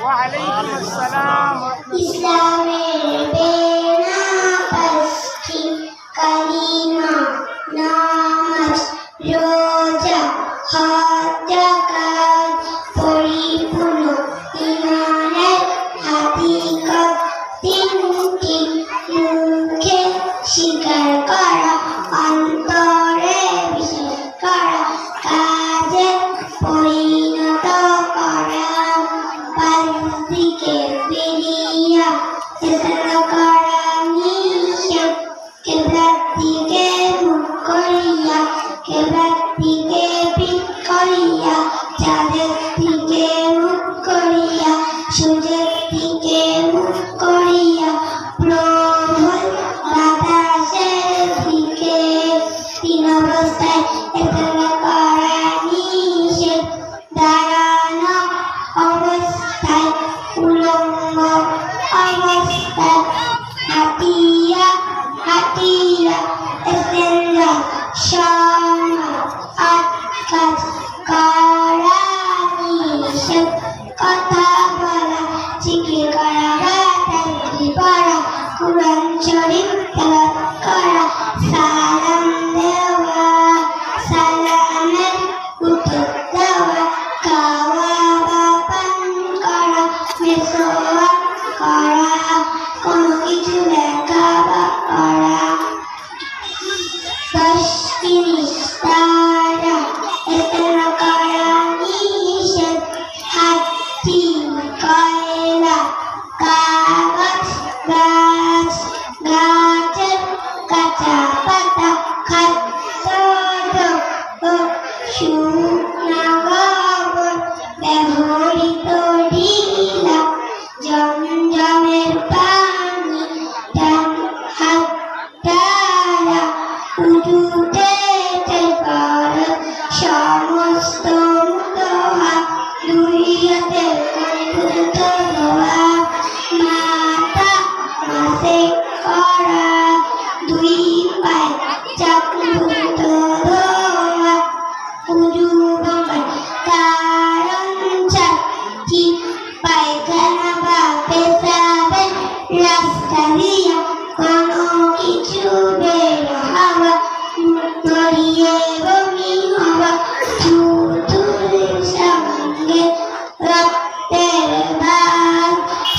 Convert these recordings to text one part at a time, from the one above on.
ওয়ালাইকুম আসসালাম। ইসলামের বেনা পাঁচটি কালিমা, নামাজ, রোজা, হজ, যাকাত, পরিপূর্ণ ঈমানের হাকিকত তিনটি, মুখে স্বীকার করা, অন্তরে বিশ্বাস করা, কাজে পরিণত করা, বাহ্যিকে বেরিয়া চেতন করা নিষেধ, কেবলার দিকে মুখ করিয়া, কেবলার দিকে পিঠ করিয়া, চাঁদের দিকে মুখ করিয়া, সূর্যের দিকে মুখ করিয়া, প্রবল বাতাসের দিকে, তিন অবস্থায় চেতন করা নিষেধ, দাঁড়ানো অবস্থায়, উলঙ্গ অবস্থায়, হাতিয়া হাতিয়া ইস্তেঞ্জা, সময় আটকাজ করা নিষেধ, কথা বলা, জিকির করা বা তাসবিহ পড়া, কুরআন শরীফ তেলাওয়াত করা, সালাম দেওয়া, সালামের উত্তর দেওয়া, খাওয়া বা পান করা, মেসওয়াক করা, কোনো কিছু লেখা বা পড়া, 10 তারা এতন করা নিষেধ, হাতি, কয়লা, কাগজ, গাছ, গাছের কাঁচা পাতা, খাদ্যদ্রব্য, শুকনা গোবর, ব্যবহৃত ঢিলা, জমজমের পানি, ডান হাত দ্বারা উজুতে ফরজ, সমস্ত মুতহাত দুই হাতে পরিপূর্ণ ধোয়া, মাথা মাসে করা, দুই পায়ে চাকলুত ধোয়া, উজু ভঙ্গের কারণ চারটি, পায়খানা বা পেশাবের রাস্তা দিয়া কোনো কিছু বের হওয়া, গড়িয়ে বমি হওয়া, থুথুর সঙ্গে রক্তের ভাগ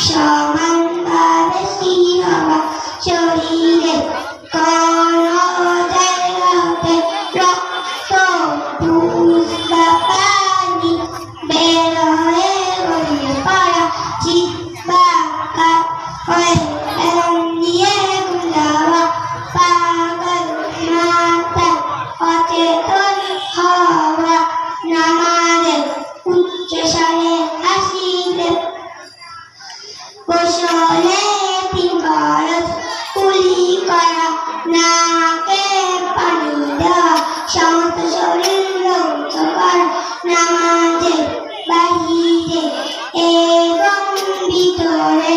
সমান বা বেশি হওয়া, শরীরে কোনো জায়গাতে রক্ত, পুষ বা পানি বের হয়ে গড়িয়ে পড়া, জিহ্বা কাত হয়ে বেলন দিয়ে যাওয়া, পাগল মাথা অচেতন হওয়া, নামাজের উচ্চ স্বরে হাসিতে, গোসলে 3 ফরজ, কুলি করা, নাকে পানি দেওয়া, সমস্ত শরীর রৌদ্র করা, নামাজের বাহিরে এবং ভিতরে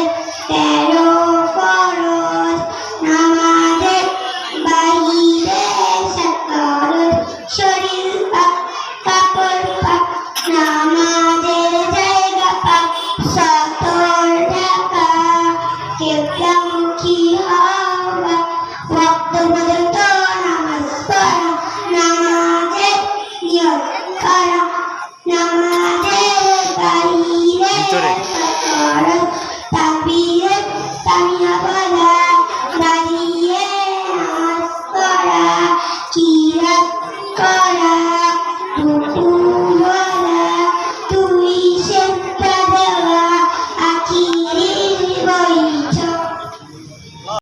13 ফরজ, নামাজের বাহিরে 7 ফরজ, শরীর পাক, কাপড় পাক, নামাজের জায়গা পাক, সতর ঢাকা, কিবলামুখী হওয়া, ওয়াক্ত পর্যন্ত নামাজ পড়া, নামাজের নিয়ত করা, নামাজের বাহিরে ফরজ, তাকবীরে তামিয়া বলা, দাঁড়িয়ে নামাজ পড়া, কিরাত করা।